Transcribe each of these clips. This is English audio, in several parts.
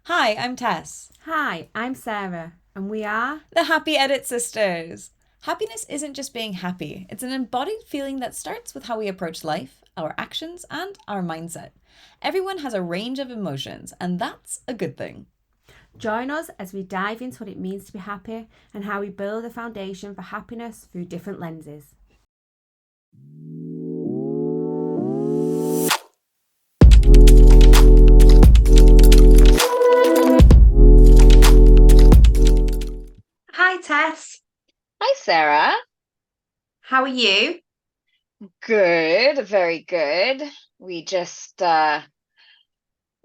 Hi, I'm Tess, Hi, I'm Sarah, and we are. the Happy Edit Sisters. Happiness isn't just being happy, it's an embodied feeling that starts with how we approach life, our actions, and our mindset. Everyone has a range of emotions, and that's a good thing. Join us as we dive into what it means to be happy and how we build a foundation for happiness through different lenses. Hi, Tess. Hi, Sarah. How are you? Good, very good. We just got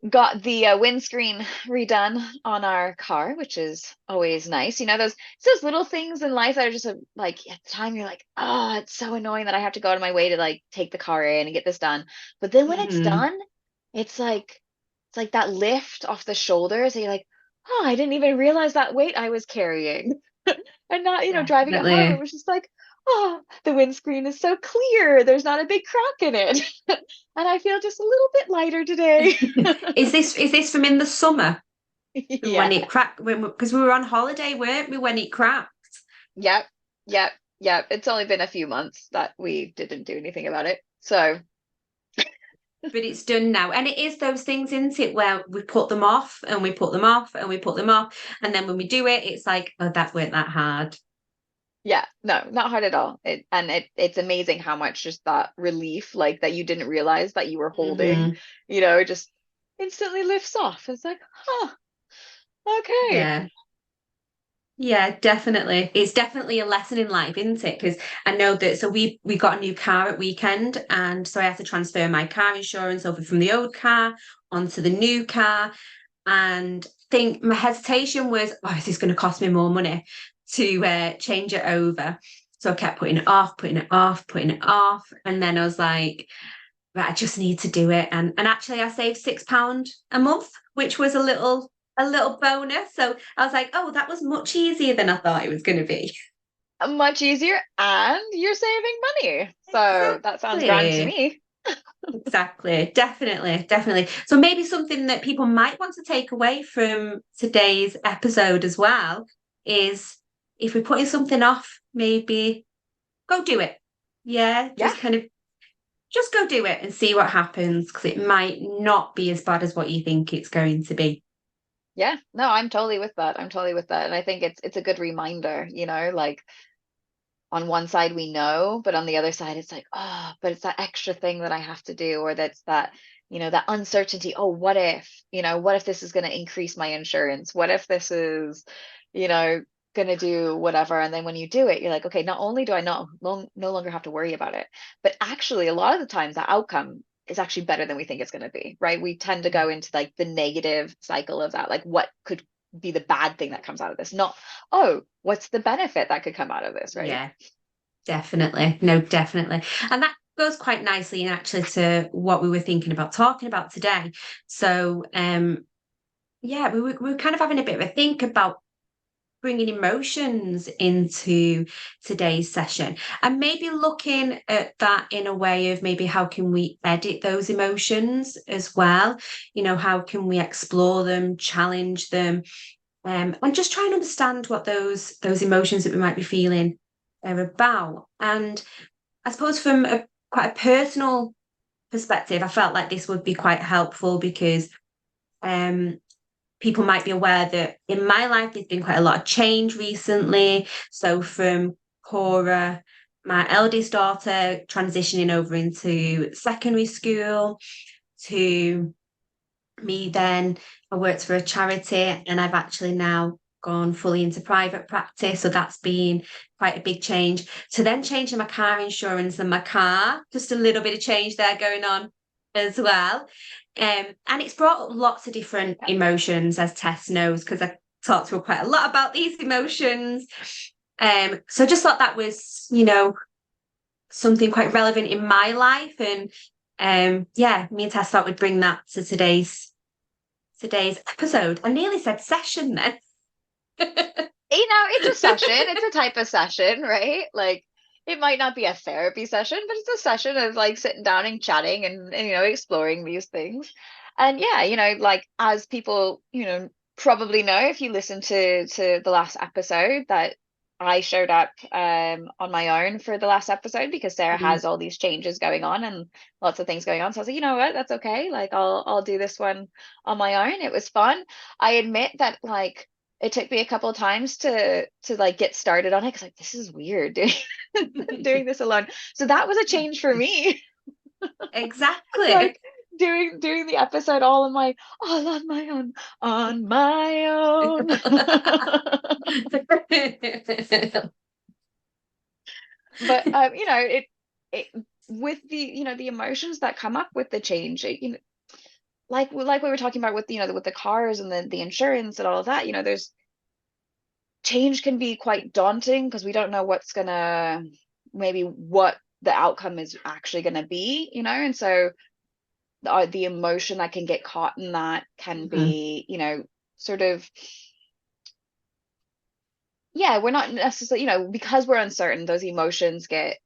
the windscreen redone on our car, which is always nice. Those little things in life that are just like at the time you're like, oh, it's so annoying that I have to go out of my way to like take the car in and get this done. But then when it's Mm-hmm. done, it's like that lift off the shoulders, and you're like, oh, I didn't even realize that weight I was carrying. And not, driving it home, it Definitely. was just like, oh, the windscreen is so clear. There's not a big crack in it. And I feel just a little bit lighter today. Is this from in the summer when Yeah. it cracked? Because we were on holiday, weren't we? When it cracked. Yep. Yep. Yep. It's only been a few months that we didn't do anything about it. So, But it's done now. And it is those things, isn't it, where we put them off and we put them off and we put them off. And then when we do it, it's like, oh, that weren't that hard. yeah, no, not hard at all. It's amazing how much just that relief, like that you didn't realize that you were holding, Hmm. just instantly lifts off. It's like, huh, okay. Yeah. Yeah, definitely. It's definitely a lesson in life, isn't it? Because I know that so we got a new car at weekend and so I had to transfer my car insurance over from the old car onto the new car. And I think my hesitation was, oh, is this going to cost me more money to change it over? So I kept putting it off, putting it off, putting it off. And then I was like, right, I just need to do it. And actually I saved £6 a month, which was a little bonus. So I was like, oh, that was much easier than I thought it was going to be. Much easier, and you're saving money. So that sounds grand to Exactly. me. Exactly. Definitely. Definitely. So maybe something that people might want to take away from today's episode as well is if we're putting something off, maybe go do it. Yeah. Yeah. Just go do it and see what happens because it might not be as bad as what you think it's going to be. Yeah. No, I'm totally with that. I'm totally with that. And I think it's a good reminder, like on one side we know, but on the other side it's like, oh, but it's that extra thing that I have to do, or that's that uncertainty. Oh, what if this is going to increase my insurance? What if this is, you know, going to do whatever? And then when you do it, you're like, okay, not only do I no longer have to worry about it, but actually a lot of the times the outcome is actually better than we think it's going to be, right? We tend to go into like the negative cycle of that, like what could be the bad thing that comes out of this, not, oh, what's the benefit that could come out of this, right? Yeah. Definitely. No, definitely. And that goes quite nicely actually to what we were thinking about talking about today. So, yeah, we were kind of having a bit of a think about bringing emotions into today's session and maybe looking at that in a way of maybe how can we edit those emotions as well? How can we explore them, challenge them, and just try and understand what those emotions that we might be feeling are about. And I suppose from quite a personal perspective, I felt like this would be quite helpful because um, people might be aware that in my life there's been quite a lot of change recently. So from Cora, my eldest daughter, transitioning over into secondary school, to me then, I worked for a charity and I've actually now gone fully into private practice. So that's been quite a big change. To then changing my car insurance and my car, just a little bit of change there going on as well. And it's brought up lots of different emotions, as Tess knows, because I talked to her quite a lot about these emotions. So I just thought that was, something quite relevant in my life. And yeah, me and Tess thought we'd bring that to today's episode. I nearly said session then. It's a session, it's a type of session, right? Like it might not be a therapy session, but it's a session of like sitting down and chatting and exploring these things. And yeah, like, as people, probably know, if you listen to the last episode, that I showed up on my own for the last episode, because Sarah Mm. has all these changes going on and lots of things going on. So I was like, you know what, that's okay. Like, I'll do this one on my own. It was fun. I admit that, like, it took me a couple of times to like get started on it, because, like, this is weird doing doing this alone. So that was a change for me. Exactly. Like, doing the episode all on my own, on my own. But it with the, the emotions that come up with the change, like we were talking about with, with the cars and the insurance and all of that, there's change can be quite daunting, because we don't know maybe what the outcome is actually gonna be, and so the emotion that can get caught in that can Mhm. be, sort of, yeah, we're not necessarily, because we're uncertain, those emotions get,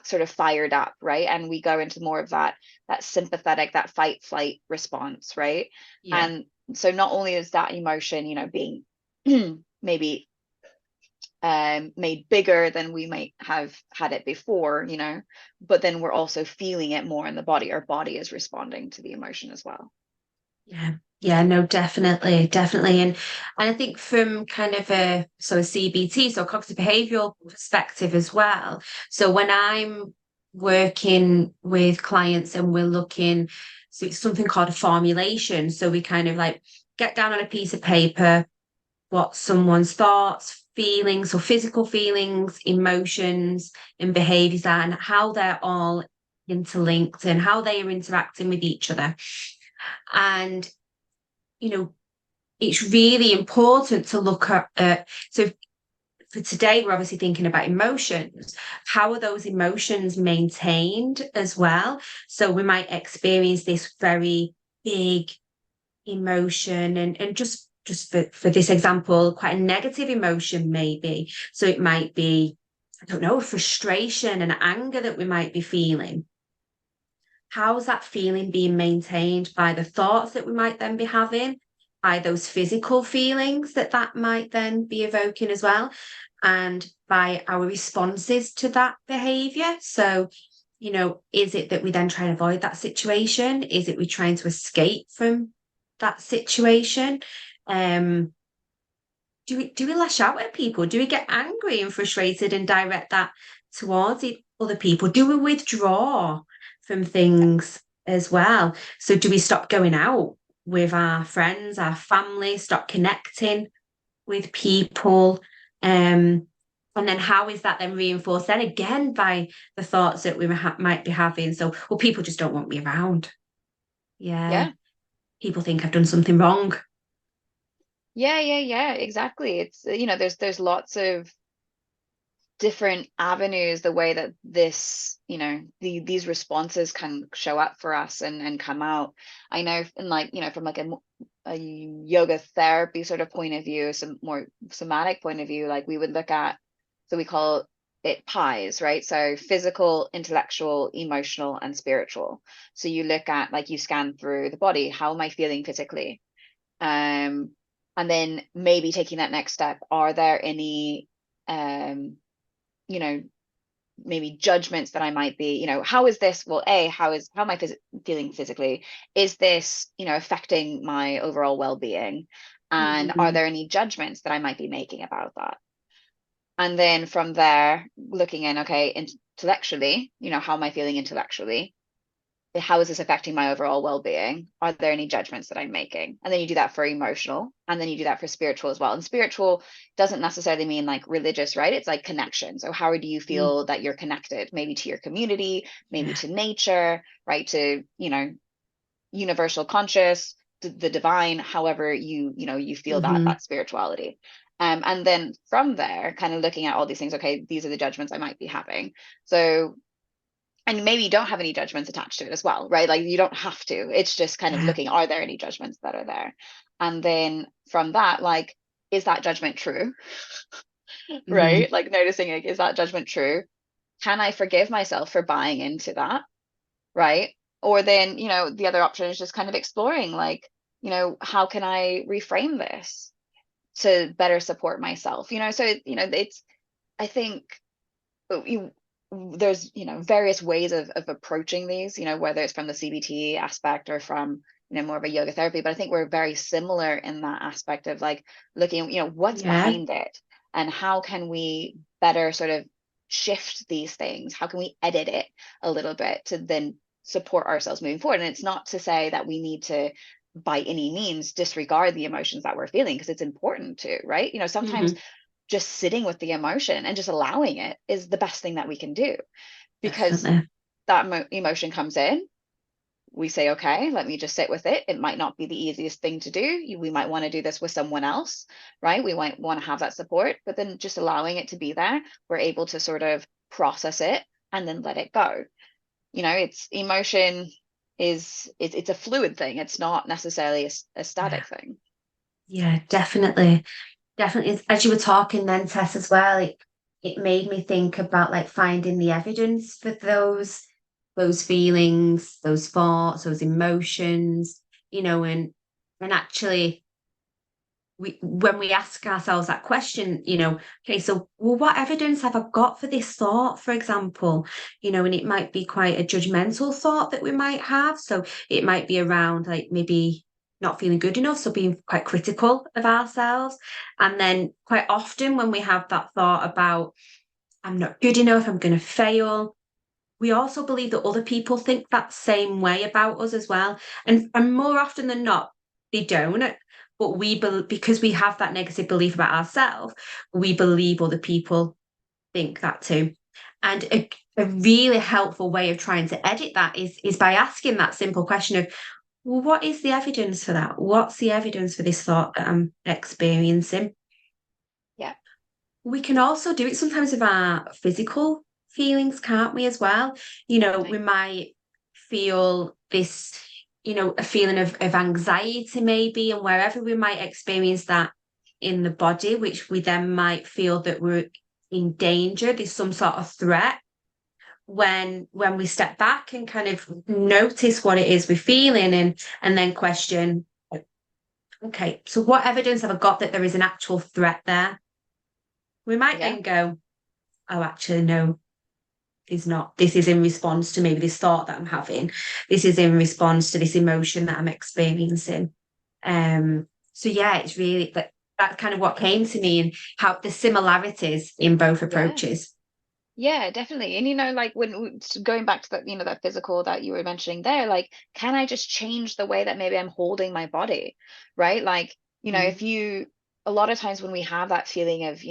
sort of fired up, right? And we go into more of that sympathetic, that fight flight response, right? Yeah. And so not only is that emotion, being maybe made bigger than we might have had it before, but then we're also feeling it more in the body. Our body is responding to the emotion as well. Yeah. Yeah, no, definitely, definitely. And I think from kind of a CBT, so cognitive behavioral perspective as well. So when I'm working with clients and we're looking, so it's something called a formulation. So we kind of like get down on a piece of paper what someone's thoughts, feelings, or physical feelings, emotions, and behaviors are, and how they're all interlinked and how they are interacting with each other. And, you know, it's really important to look at so for today, we're obviously thinking about emotions. How are those emotions maintained as well? So we might experience this very big emotion and just for this example, quite a negative emotion maybe. So it might be, I don't know, frustration and anger that we might be feeling. How's that feeling being maintained by the thoughts that we might then be having, by those physical feelings that might then be evoking as well, and by our responses to that behavior? So, is it that we then try and avoid that situation? Is it we're trying to escape from that situation? Do we lash out at people? Do we get angry and frustrated and direct that towards other people? Do we withdraw from things as well? So do we stop going out with our friends, our family, stop connecting with people? And then how is that then reinforced then again by the thoughts that we might be having? So, well, people just don't want me around. Yeah. Yeah. People think I've done something wrong. Yeah, exactly. It's, there's lots of different avenues, the way that this, these responses can show up for us and come out. I know, in, like, from like a yoga therapy sort of point of view, some more somatic point of view, like, we would look at, so we call it pies, right? So physical, intellectual, emotional, and spiritual. So you look at, like, you scan through the body, how am I feeling physically? And then maybe taking that next step, are there any um you know maybe judgments that I might be, how is this, well, how am I feeling physically? Is this, affecting my overall well-being? And are Mhm. there any judgments that I might be making about that? And then from there, looking in, okay, intellectually, how am I feeling intellectually? How is this affecting my overall well-being? Are there any judgments that I'm making? And then you do that for emotional, and then you do that for spiritual as well. And spiritual doesn't necessarily mean like religious, right? It's like connection. So how do you Mm. feel that you're connected? Maybe to your community, maybe Yeah. to nature, right? To, universal conscious, the divine, however you feel Mhm. that spirituality. And then from there, kind of looking at all these things, okay, these are the judgments I might be having. So, and maybe you don't have any judgments attached to it as well, right? Like, you don't have to. It's just kind of Yeah. looking, are there any judgments that are there? And then from that, like, is that judgment true? Mhm. Right? Like, noticing, like, is that judgment true? Can I forgive myself for buying into that? Right? Or then, the other option is just kind of exploring, like, how can I reframe this to better support myself? So, it's, I think there's, various ways of approaching these, whether it's from the CBT aspect or from, more of a yoga therapy. But I think we're very similar in that aspect of like looking, what's behind it and how can we better sort of shift these things? How can we edit it a little bit to then support ourselves moving forward? And it's not to say that we need to by any means disregard the emotions that we're feeling, because it's important to, right? Sometimes just sitting with the emotion and just allowing it is the best thing that we can do, because Definitely. that emotion comes in, we say, okay, let me just sit with it. It might not be the easiest thing to do. We might want to do this with someone else, right? We might want to have that support, but then just allowing it to be there, we're able to sort of process it and then let it go. It's emotion it's a fluid thing. It's not necessarily a static thing. Yeah, definitely. Definitely. As you were talking then, Tess, as well, it made me think about like finding the evidence for those feelings, those thoughts, those emotions, and actually when we ask ourselves that question, okay, so well, what evidence have I got for this thought, for example? And it might be quite a judgmental thought that we might have. So it might be around like maybe not feeling good enough, so being quite critical of ourselves. And then quite often when we have that thought about I'm not good enough, I'm going to fail, we also believe that other people think that same way about us as well. And more often than not, they don't. But because we have that negative belief about ourselves, we believe other people think that too. And a really helpful way of trying to edit that is by asking that simple question of, well, what is the evidence for that? What's the evidence for this thought that I'm experiencing? Yeah. We can also do it sometimes with our physical feelings, can't we, as well? We might feel this, a feeling of anxiety maybe, and wherever we might experience that in the body, which we then might feel that we're in danger, there's some sort of threat. When we step back and kind of notice what it is we're feeling and then question, okay, so what evidence have I got that there is an actual threat there? We might then go, oh, actually, no, it's not. This is in response to maybe this thought that I'm having. This is in response to this emotion that I'm experiencing. So yeah, it's really that's kind of what came to me and how the similarities in both approaches. Yeah, definitely. And like when going back to that, that physical that you were mentioning there, like, can I just change the way that maybe I'm holding my body, right? Like, if a lot of times when we have that feeling of,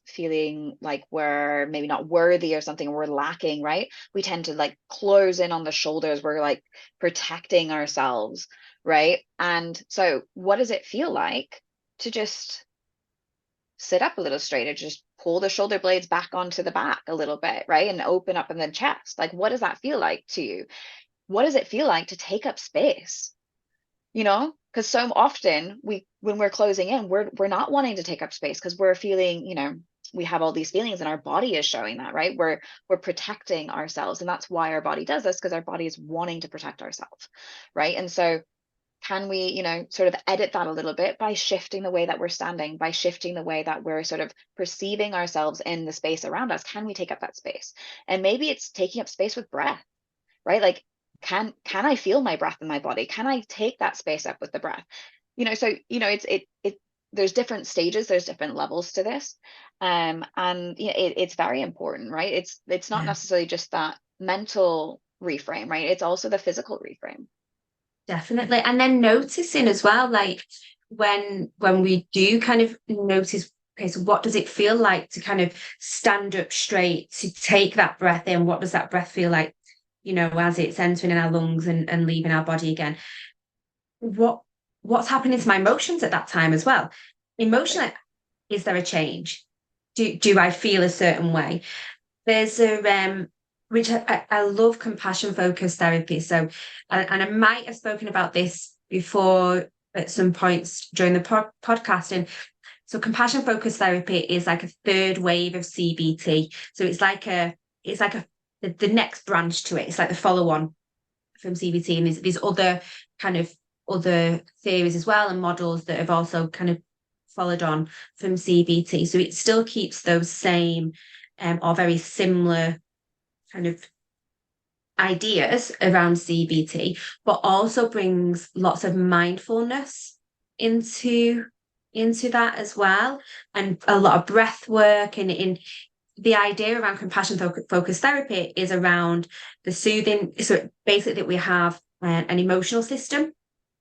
feeling like we're maybe not worthy or something, we're lacking, right? We tend to like close in on the shoulders. We're like protecting ourselves, right? And so what does it feel like to just sit up a little straighter, just pull the shoulder blades back onto the back a little bit, right? And open up in the chest. Like, what does that feel like to you? What does it feel like to take up space? Because so often when we're closing in, we're not wanting to take up space because we're feeling, we have all these feelings and our body is showing that, right? We're protecting ourselves. And that's why our body does this, because our body is wanting to protect ourselves, right? And so can we, sort of edit that a little bit by shifting the way that we're standing, by shifting the way that we're sort of perceiving ourselves in the space around us? Can we take up that space? And maybe it's taking up space with breath, right? Like, can I feel my breath in my body? Can I take that space up with the breath? So, there's different stages, there's different levels to this. And it's very important, right? It's not necessarily just that mental reframe, right? It's also the physical reframe. Definitely. And then noticing as well, like when we do kind of notice, okay, so what does it feel like to kind of stand up straight, to take that breath in? What does that breath feel like, as it's entering in our lungs and leaving our body again? What's happening to my emotions at that time as well? Emotionally, is there a change? Do I feel a certain way? There's which I love compassion focused therapy. So, and I might have spoken about this before at some points during the podcast. And so compassion focused therapy is like a third wave of CBT. So it's like the next branch to it. It's like the follow on. CBT, and there's other kind of other theories as well, and models that have also kind of followed on from CBT. So it still keeps those same or very similar kind of ideas around CBT, but also brings lots of mindfulness into that as well, and a lot of breath work. And in the idea around compassion focused therapy is around the soothing. So basically, we have an emotional system.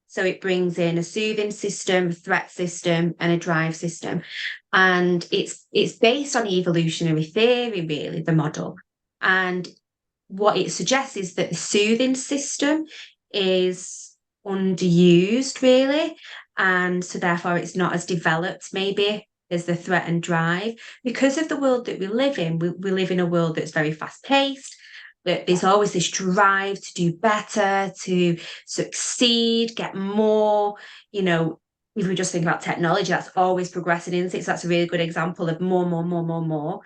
So it brings in a soothing system, a threat system, and a drive system. And it's based on evolutionary theory, really, the model. And what it suggests is that the soothing system is underused, really. And so therefore it's not as developed, maybe, as the threat and drive. Because of the world that we live in, we live in a world that's very fast-paced, that there's always this drive to do better, to succeed, get more. If we just think about technology, that's always progressing, isn't it? So that's a really good example of more, more, more, more, more.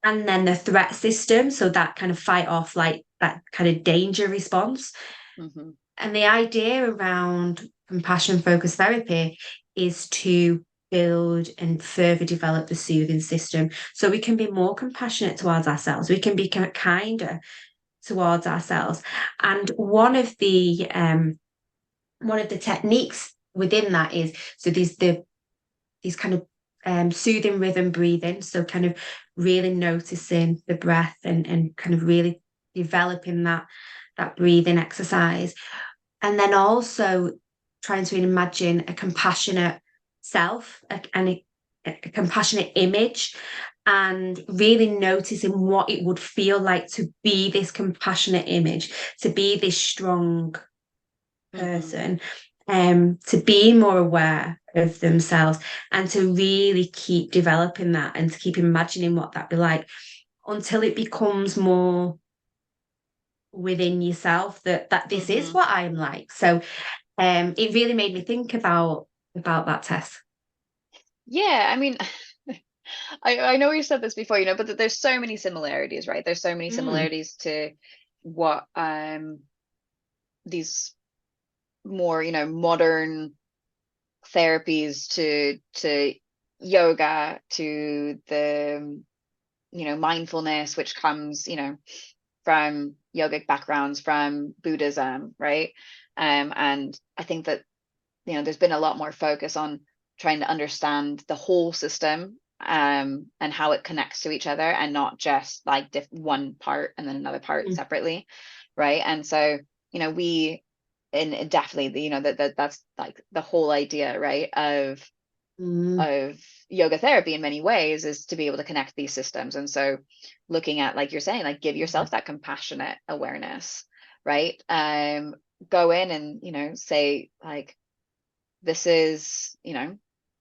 And then the threat system, so that kind of fight off, like that kind of danger response. Mm-hmm. And the idea around compassion focused therapy is to build and further develop the soothing system, so we can be more compassionate towards ourselves, we can be kinder towards ourselves. And one of the techniques within that is, so these kind of soothing rhythm breathing, so kind of really noticing the breath and kind of really developing that breathing exercise. And then also trying to imagine a compassionate self and a compassionate image, and really noticing what it would feel like to be this compassionate image, to be this strong person, to be more aware of themselves, and to really keep developing that, and to keep imagining what that'd be like, until it becomes more within yourself that this is what I'm like. So it really made me think about that, Tess. Yeah, I mean, I know you said this before, but there's so many similarities, right? There's so many similarities to what these more, modern therapies, to yoga, to the, mindfulness, which comes, from yogic backgrounds, from Buddhism, right? And I think that, there's been a lot more focus on trying to understand the whole system, and how it connects to each other, and not just like one part and then another part separately, right? And so, and definitely, that's like the whole idea, right, of yoga therapy in many ways, is to be able to connect these systems. And so looking at, like you're saying, like, give yourself that compassionate awareness, right? Go in and, say, like, this is,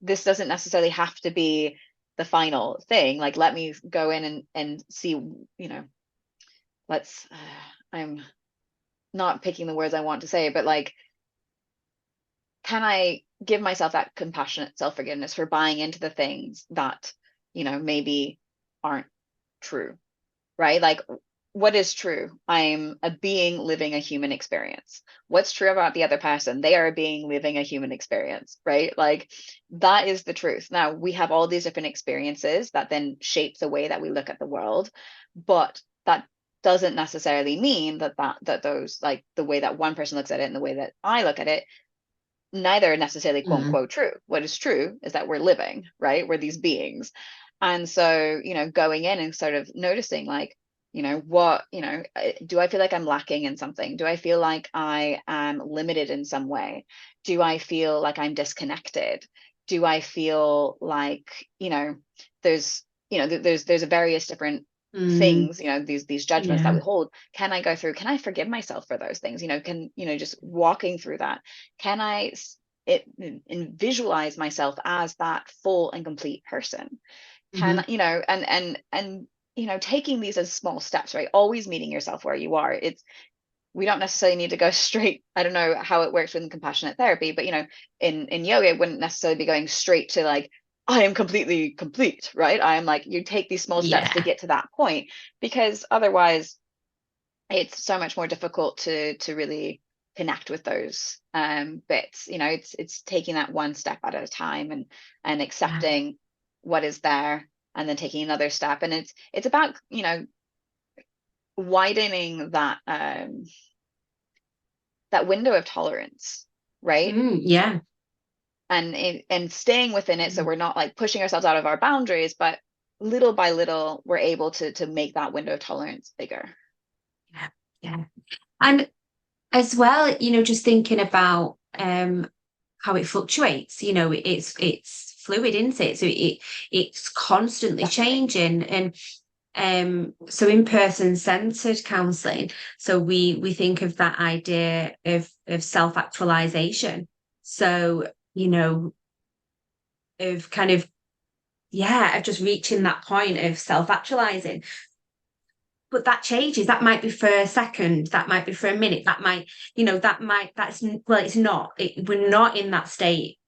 this doesn't necessarily have to be the final thing. Like, let me go in and see, let's, I'm not picking the words I want to say, but like, can I give myself that compassionate self-forgiveness for buying into the things that, maybe aren't true, right? Like, what is true? I'm a being living a human experience. What's true about the other person? They are a being living a human experience, right? Like, that is the truth. Now, we have all these different experiences that then shape the way that we look at the world, but that doesn't necessarily mean that those, like, the way that one person looks at it and the way that I look at it, neither are necessarily quote unquote true. What is true is that we're living, right? We're these beings. And so, going in and sort of noticing, like, what, do I feel like I'm lacking in something? Do I feel like I am limited in some way? Do I feel like I'm disconnected? Do I feel like, there's, there's a various different things, these judgments that we hold. Can I go through, can I forgive myself for those things? Can, just walking through that, can I and visualize myself as that full and complete person? Can, and taking these as small steps, right? Always meeting yourself where you are. We don't necessarily need to go straight. I don't know how it works within compassionate therapy, but in yoga, it wouldn't necessarily be going straight to, like, I am completely complete, right? I am, like, you take these small steps to get to that point, because otherwise, it's so much more difficult to really connect with those bits. You know, it's taking that one step at a time, and Yeah. accepting what is there, and then taking another step. And it's about, you know, widening that window of tolerance, right? Yeah. And staying within it, so we're not like pushing ourselves out of our boundaries, but little by little we're able to make that window of tolerance bigger. Yeah. Yeah. And as well, you know, just thinking about how it fluctuates, you know, it's fluid, isn't it? So it's constantly Definitely. changing. And so in-person centered counseling, so we think of that idea of self-actualization. So, you know, of kind of, yeah, of just reaching that point of self-actualizing. But that changes. That might be for a second, that might be for a minute, that might, you know, well, it's not. We're not in that state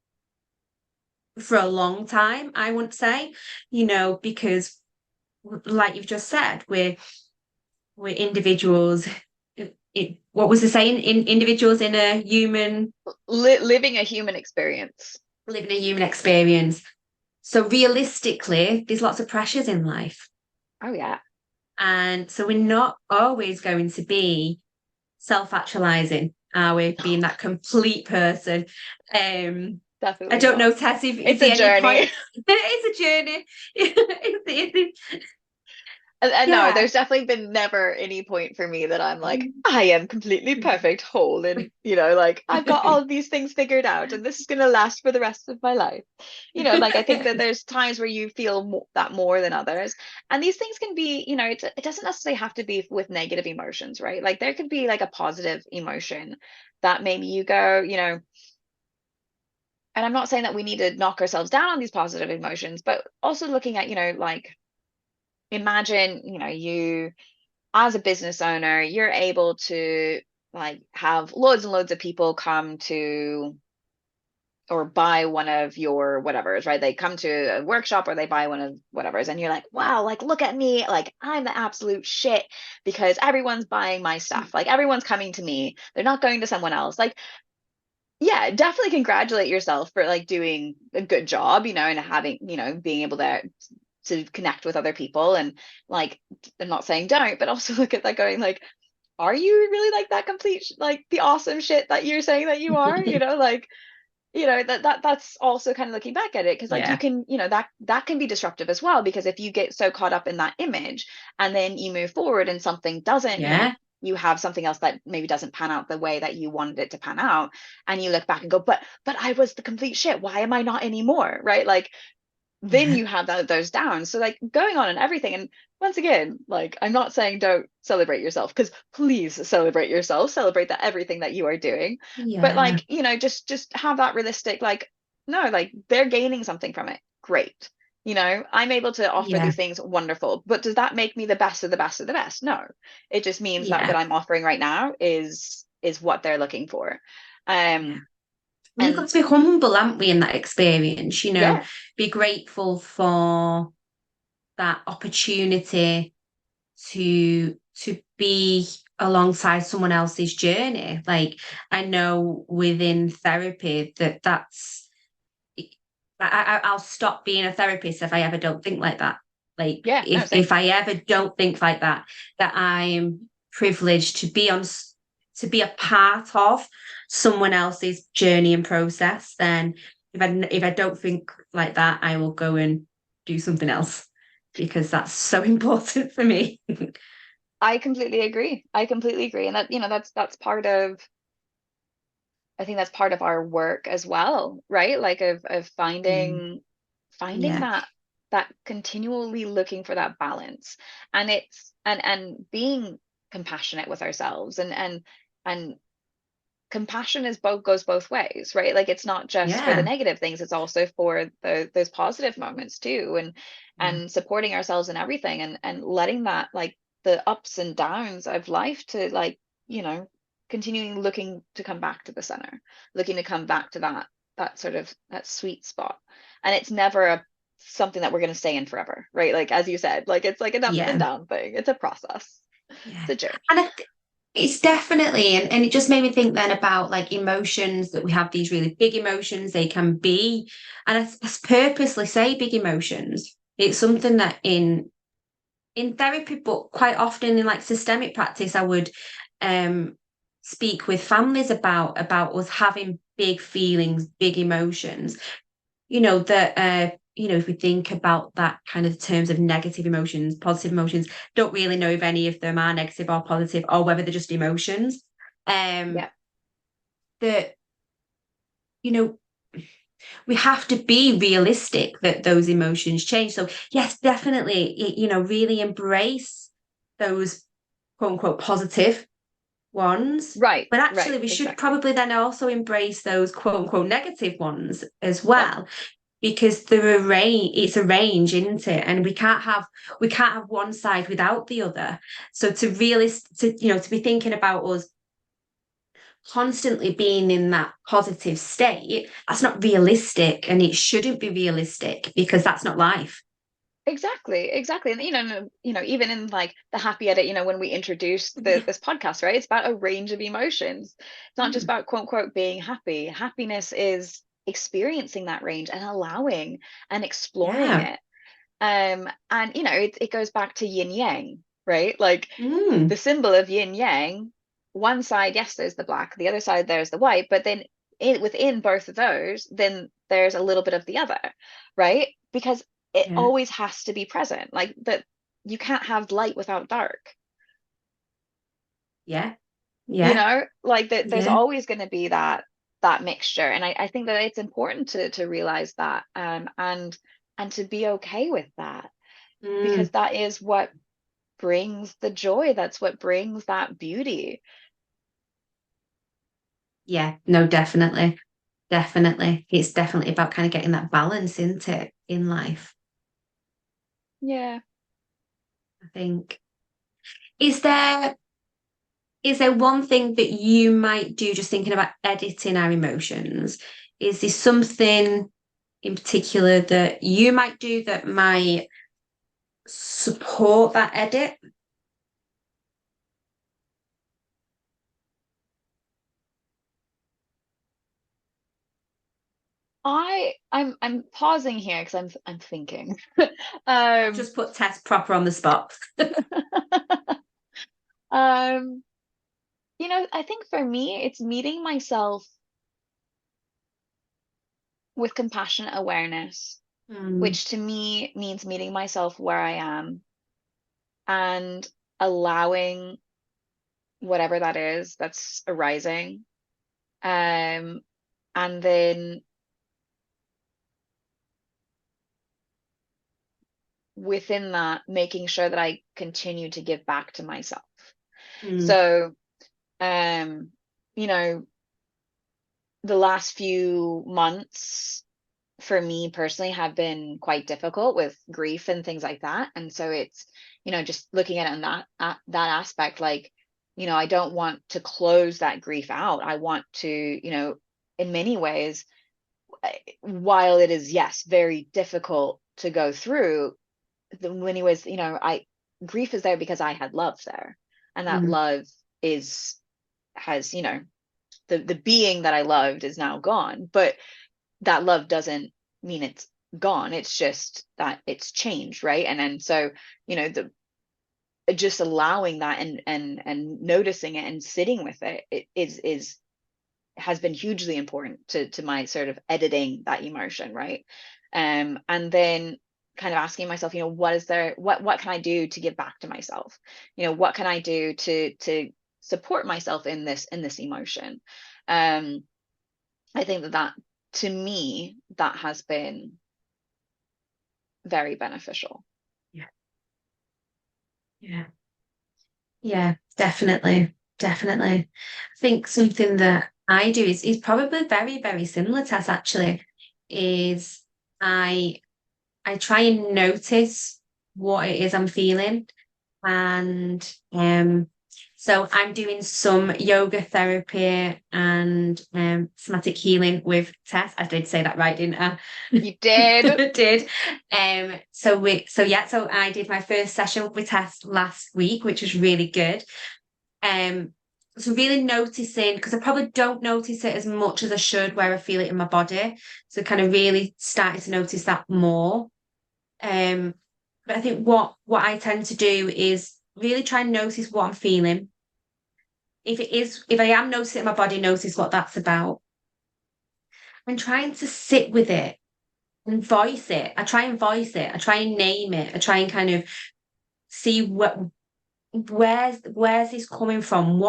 for a long time, I would say, you know, because like you've just said, we're individuals. What was the saying? Individuals in a human Living a human experience. living a human experience. So realistically, there's lots of pressures in life. Oh yeah. And so we're not always going to be self-actualizing, are we? Being that complete person. I Definitely don't not. know, Tess, if is It's a there any point? journey. It's a journey. And no, Yeah. there's definitely been never any point for me that I'm like, I am completely perfect, whole, and, you know, like I've got all of these things figured out, and this is going to last for the rest of my life. You know, like I think that there's times where you feel that more than others. And these things can be, you know, it doesn't necessarily have to be with negative emotions, right? Like there could be like a positive emotion that maybe you go, you know, and I'm not saying that we need to knock ourselves down on these positive emotions, but also looking at, you know, like imagine, you know, you as a business owner, you're able to like have loads and loads of people come to or buy one of your whatevers, right? They come to a workshop or they buy one of whatevers, and you're like, wow, like look at me, like I'm the absolute shit because everyone's buying my stuff. Like everyone's coming to me. They're not going to someone else. Like, yeah, definitely congratulate yourself for like doing a good job, you know, and having, you know, being able to connect with other people. And like, I'm not saying don't, but also look at that going like, are you really like that complete like the awesome shit that you're saying that you are, you know, like, you know, that's also kind of looking back at it, because like you Yeah. can, you know, that can be disruptive as well, because if you get so caught up in that image and then you move forward and something doesn't, you know, Yeah. you have something else that maybe doesn't pan out the way that you wanted it to pan out, and you look back and go, but I was the complete shit, why am I not anymore, right? Like then Yeah. you have those downs. So like going on and everything. And once again, like I'm not saying don't celebrate yourself, because please celebrate yourself, celebrate that everything that you are doing. But Yeah. like, you know, just have that realistic, like, no, like they're gaining something from it. Great. You know, I'm able to offer Yeah. these things, wonderful. But does that make me the best of the best of the best? No. It just means that Yeah. what I'm offering right now is what they're looking for. Yeah. Um We've got and to be humble, haven't we, in that experience? You know, yeah, be grateful for that opportunity to be alongside someone else's journey. Like I know within therapy that's I'll stop being a therapist if I ever don't think like that. Like yeah, no, if same. I ever don't think like that, that I'm privileged to be to be a part of someone else's journey and process, then if I don't think like that, I will go and do something else because that's so important for me. I completely agree. I completely agree. And that, you know, that's part of, I think that's part of our work as well, right? Like of Mm, finding yeah, that continually looking for that balance. And it's and being compassionate with ourselves, and compassion is both goes both ways, right? Like it's not just for the yeah, negative things, it's also for those positive moments too, yeah, and supporting ourselves in everything, and letting that like the ups and downs of life to like, you know, continuing looking to come back to the center, looking to come back to that sort of that sweet spot. And it's never something that we're going to stay in forever, right? Like as you said, like it's like an up and yeah, down thing, it's a process, yeah. it's a journey. And It's definitely, and it just made me think then about like emotions, that we have these really big emotions, they can be, and I purposely say big emotions. It's something that in therapy, but quite often in like systemic practice, I would speak with families about us having big feelings, big emotions. That if we think about that kind of terms of negative emotions, positive emotions, don't really know if any of them are negative or positive, or whether they're just emotions. Yeah. That you know we have to be realistic that those emotions change. So yes, definitely, really embrace those quote unquote positive ones. Right, But actually, right, we should exactly. probably then also embrace those quote unquote negative ones as Yeah. well, because they're it's a range, isn't it? And we can't have one side without the other. So to be thinking about us constantly being in that positive state, that's not realistic, and it shouldn't be realistic, because that's not life. Exactly, exactly. And even in like the happy edit, when we introduced Yeah. this podcast, right? It's about a range of emotions. It's not just Mm, about quote unquote being happy. Happiness is experiencing that range and allowing and exploring yeah. it. And it goes back to yin yang, right? Like Mm, the symbol of yin yang, one side, yes, there's the black, the other side there's the white, but then within both of those, then there's a little bit of the other, right? Because it yeah. always has to be present. Like that, you can't have light without dark. Yeah. Yeah. Like that there's Yeah. always going to be that mixture. And I think that it's important to realize that, and to be okay with that, because Mm, that is what brings the joy. That's what brings that beauty. yeah. No, definitely. Definitely. It's definitely about kind of getting that balance, isn't it, in life, Yeah. I think. Is there is there one thing that you might do, just thinking about editing our emotions? Is there something in particular that you might do that might support that edit? I'm pausing here because I'm thinking. I've um just put Tess proper on the spot. um I think for me it's meeting myself with compassionate awareness, Mm, which to me means meeting myself where I am and allowing whatever that is that's arising. um and then within that, making sure that I continue to give back to myself. mm, So um you know the last few months for me personally have been quite difficult with grief and things like that. And so it's, just looking at it in that aspect, like, I don't want to close that grief out. I want to, in many ways, while it is, yes, very difficult to go through, the many ways, I grief is there because I had love there. And that mm. love is has, the being that I loved is now gone. But that love doesn't mean it's gone. It's just that it's changed, right? And so, the just allowing that and noticing it and sitting with it is has been hugely important to my sort of editing that emotion, right? And then kind of asking myself, what can I do to give back to myself? What can I do to support myself in this emotion? um I think that to me, that has been very beneficial. Yeah. Yeah. Yeah, definitely. Definitely. I think something that I do is probably very, very similar to us actually, is I I try and notice what it is I'm feeling. And so I'm doing some yoga therapy and somatic healing with Tess. I did say that right, didn't I? You did. I did. So I did my first session with Tess last week, which was really good. So really noticing, because I probably don't notice it as much as I should where I feel it in my body. So kind of really starting to notice that more. Um, but I think what I tend to do is really try and notice what I'm feeling. If I am noticing it in my body, notice what that's about. And trying to sit with it and voice it. I try and voice it. I try and name it. I try and kind of see where's this coming from?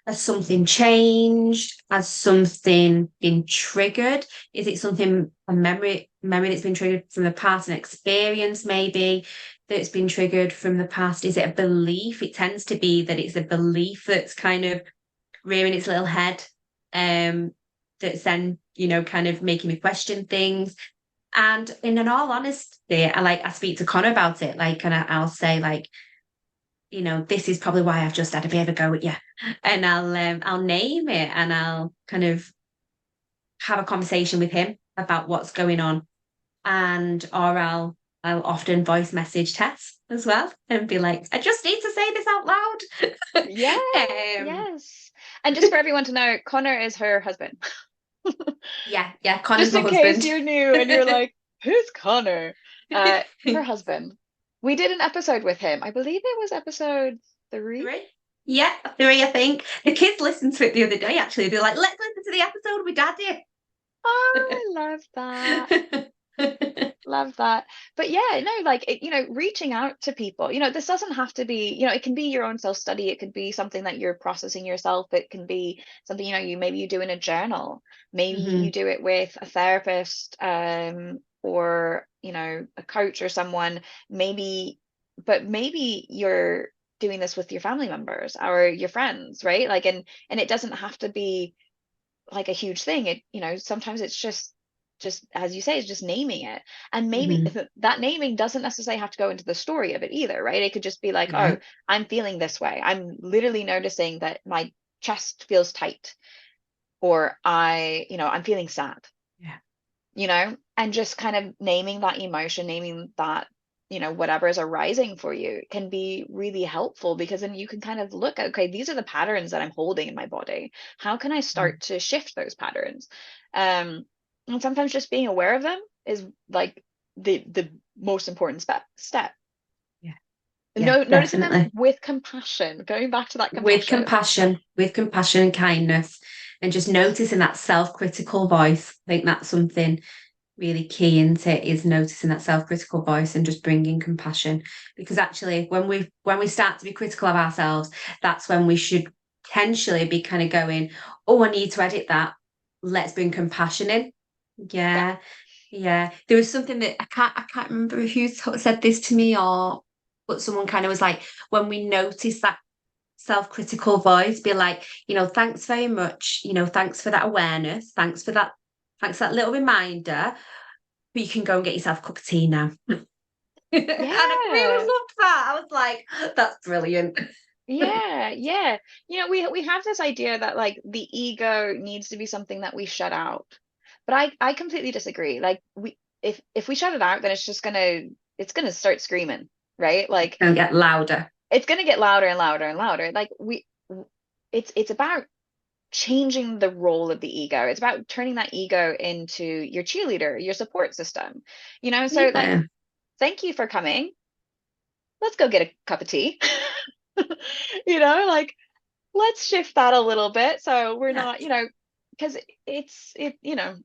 Has something changed? Has something been triggered? Is it something a memory that's been triggered from the past, an experience maybe that's been triggered from the past? Is it a belief? It tends to be that it's a belief that's kind of rearing its little head, that's then, kind of making me question things. And in all honesty, I speak to Connor about it, and I'll say this is probably why I've just had a bit of a go at you. And I'll name it and I'll kind of have a conversation with him about what's going on. Or I'll often voice message Tess as well and be like, I just need to say this out loud. Yeah, Um, yes. And just for everyone to know, Connor is her husband. yeah, Connor's Just my in case husband. you're new and you're like, who's Connor? Her husband. We did an episode with him. I believe it was episode 3. 3? Yeah, 3, I think. The kids listened to it the other day, actually. They're like, let's listen to the episode with Daddy. Oh, I love that. Love that. But yeah, no, like reaching out to people, this doesn't have to be, it can be your own self-study. It could be something that you're processing yourself. It can be something, maybe you do in a journal. Maybe you do it with a therapist, or, a coach or someone, but maybe you're doing this with your family members or your friends, right? Like, and it doesn't have to be like a huge thing. Sometimes it's just as you say, it's just naming it. And maybe that naming doesn't necessarily have to go into the story of it either, right? It could just be like, Yeah. oh, I'm feeling this way. I'm literally noticing that my chest feels tight, or I'm feeling sad. And just kind of naming that emotion, naming that, whatever is arising for you can be really helpful, because then you can kind of look at, okay, these are the patterns that I'm holding in my body. How can I start to shift those patterns? And sometimes just being aware of them is like the most important step. Yeah, Noticing them definitely. with compassion, going back to that With compassion. compassion and kindness, and just noticing that self-critical voice. I think that's something really key into it, is noticing that self-critical voice and just bringing compassion. Because actually, when we start to be critical of ourselves, that's when we should potentially be kind of going, oh, I need to edit that. Let's bring compassion in. Yeah. Yeah. There was something that I can't remember who said this to me, but someone kind of was like, when we notice that self-critical voice, be like, thanks very much, thanks for that awareness, thanks for that little reminder, but you can go and get yourself a cup of tea now. And I really Yeah. loved that. I was like, that's brilliant. Yeah. We have this idea that like the ego needs to be something that we shut out. But I completely disagree. Like if we shut it out, then it's gonna start screaming, right? Like And get louder. it's gonna get louder and louder and louder. Like it's about changing the role of the ego. It's about turning that ego into your cheerleader, your support system. So like, Yeah. thank you for coming. Let's go get a cup of tea. Like, let's shift that a little bit so we're Yeah. not, because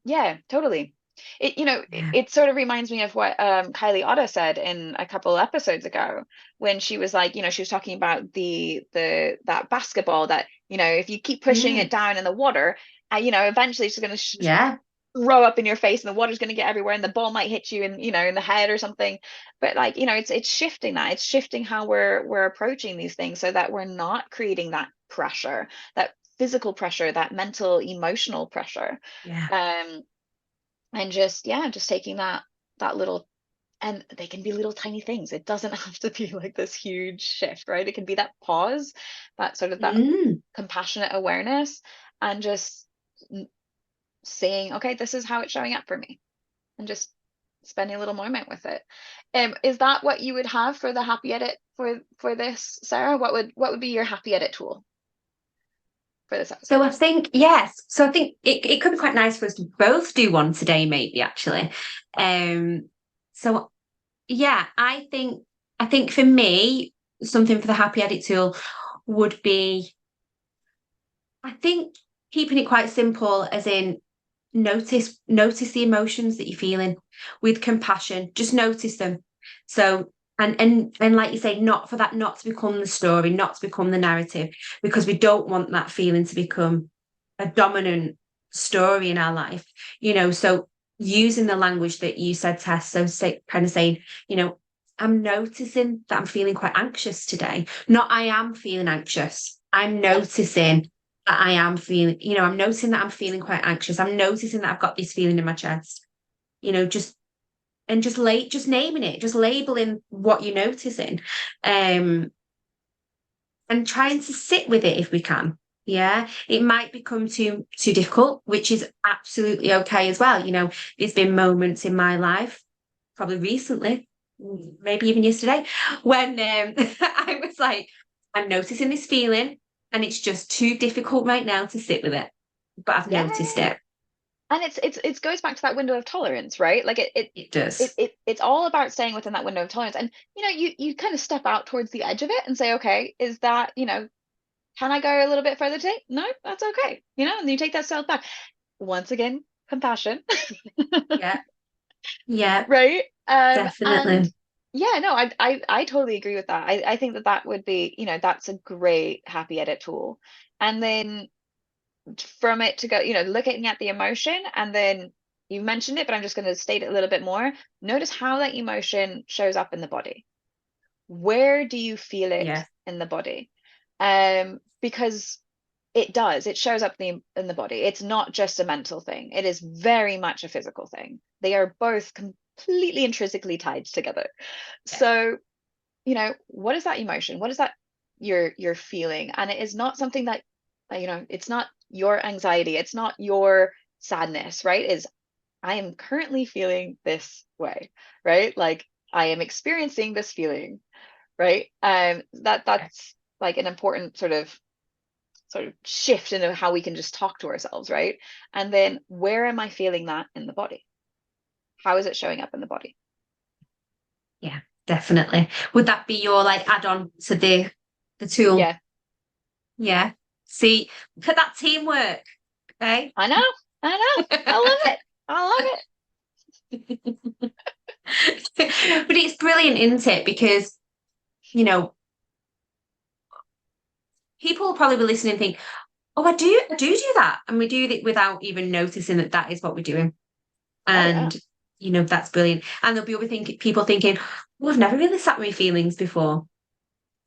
yeah, totally. Yeah. It sort of reminds me of what Kylie Otta said in a couple episodes ago, when she was like, she was talking about that basketball that, if you keep pushing it down in the water, eventually it's going to Yeah. throw up in your face, and the water's going to get everywhere, and the ball might hit you in the head or something. But like, it's shifting that. It's shifting how we're approaching these things, so that we're not creating that pressure, that physical pressure, that mental, emotional pressure. Yeah. And just taking that little, and they can be little tiny things. It doesn't have to be like this huge shift, right? It can be that pause, that sort of that Mm. compassionate awareness, and just saying, okay, this is how it's showing up for me, and just spending a little moment with it. Is that what you would have for the happy edit for this, Sarah? What would be your happy edit tool? for this episode? So I think, yes. So I think it could be quite nice for us to both do one today, maybe, actually. So yeah, I think for me, something for the happy edit tool would be, I think, keeping it quite simple, as in notice the emotions that you're feeling with compassion. Just notice them. So, and like you say, not to become the story, not to become the narrative, because we don't want that feeling to become a dominant story in our life. So using the language that you said, Tess, so kind of saying, I'm noticing that I'm feeling quite anxious today. Not I am feeling anxious. I'm noticing that I am feeling, I'm noticing that I'm feeling quite anxious. I'm noticing that I've got this feeling in my chest, just just naming it, just labeling what you're noticing, and trying to sit with it if we can. Yeah, it might become too difficult, which is absolutely okay as well. There's been moments in my life, probably recently, maybe even yesterday, when I was like, I'm noticing this feeling and it's just too difficult right now to sit with it. But I've Yeah. noticed it. And it goes back to that window of tolerance, right? Like It does. it's all about staying within that window of tolerance. And you kind of step out towards the edge of it and say, okay, is that, can I go a little bit further today? No, that's okay. And you take that step back. Once again, compassion. Yeah. Yeah, Right. And definitely. yeah, no, I totally agree with that. I think that would be, that's a great happy edit tool. And then from it to go, looking at the emotion, and then you mentioned it, but I'm just going to state it a little bit more. Notice how that emotion shows up in the body. Where do you feel it Yeah. in the body? Because it shows up in the body. It's not just a mental thing. It is very much a physical thing. They are both completely intrinsically tied together. Yeah. So, what is that emotion? What is that you're feeling? And it is not something that, it's not your anxiety. It's not your sadness, right? Is I am currently feeling this way, right? Like I am experiencing this feeling, right? That's like an important sort of shift in how we can just talk to ourselves, right? And then where am I feeling that in the body? How is it showing up in the body? Yeah, definitely. Would that be your like add-on to the tool? Yeah, Yeah. See, look at that teamwork. Okay. I know, I know. I love it. I love But it's brilliant, isn't it? Because, you know, people will probably be listening and think, oh, I do that. And we do it without even noticing that that is what we're doing. Oh yeah. And, that's brilliant. And there'll be people thinking, well, I've never really sat with my feelings before.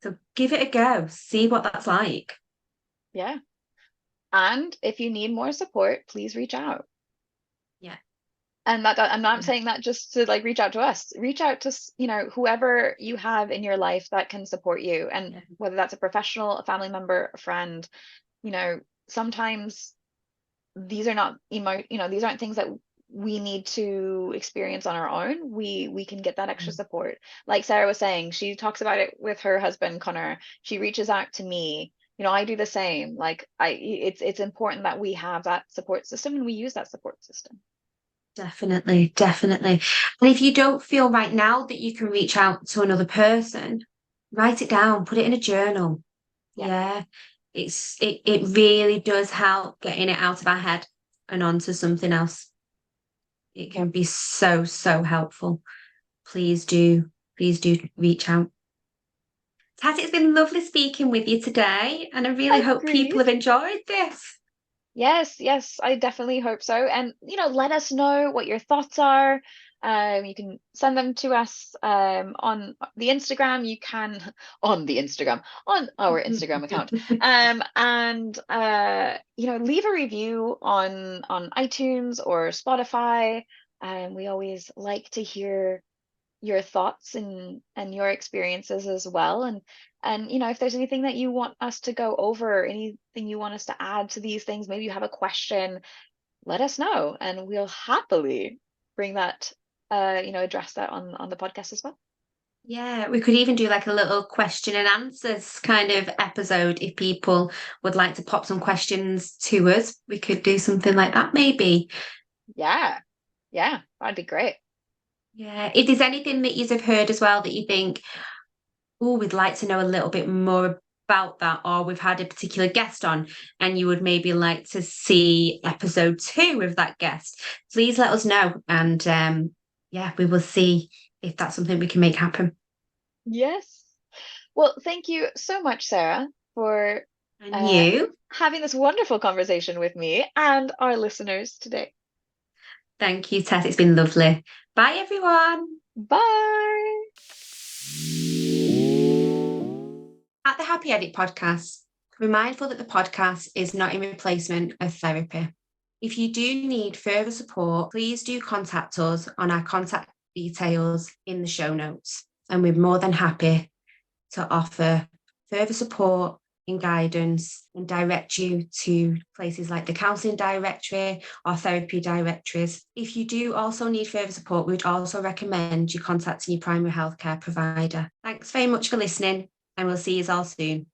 So give it a go. See what that's like. Yeah. And if you need more support, please reach out. Yeah. And I'm not Yeah. saying that just to like reach out to us. Reach out to, whoever you have in your life that can support you. And Yeah. whether that's a professional, a family member, a friend, sometimes these are not these aren't things that we need to experience on our own. We can get that extra Mm. support. Like Sarah was saying, she talks about it with her husband Connor. She reaches out to me. I do the same. Like it's important that we have that support system and we use that support system. Definitely, definitely. And if you don't feel right now that you can reach out to another person, write it down, put it in a journal. Yeah. Yeah. It really does help getting it out of our head and onto something else. It Yeah. can be so, so helpful. Please do reach out. Tat, it's been lovely speaking with you today, and I really hope people Agreed. have enjoyed this. Yes, yes, I definitely hope so. And let us know what your thoughts are. You can send them to us on the Instagram. You can on the Instagram, on our Instagram account. And leave a review on iTunes or Spotify. We always like to hear your thoughts and your experiences as well. And if there's anything that you want us to go over, anything you want us to add to these things, maybe you have a question, let us know and we'll happily bring that address that on the podcast as well. Yeah, we could even do like a little question and answers kind of episode if people would like to pop some questions to us. We could do something like that maybe. Yeah. Yeah, that'd be great. Yeah. If there's anything that you have heard as well that you think, oh, we'd like to know a little bit more about that, or we've had a particular guest on and you would maybe like to see episode 2 with that guest, please let us know. And yeah, we will see if that's something we can make happen. Yes. Well, thank you so much, Sarah, for And uh, you, having this wonderful conversation with me and our listeners today. thank you, Tess. It's been lovely. Bye, everyone. Bye. At the Happy Edit podcast, we're mindful that the podcast is not in replacement of therapy. If you do need further support, please do contact us on our contact details in the show notes. And we're more than happy to offer further support and guidance and direct you to places like the counselling directory or therapy directories. If you do also need further support, we would also recommend you contacting your primary healthcare provider. Thanks very much for listening, and we'll see you all soon.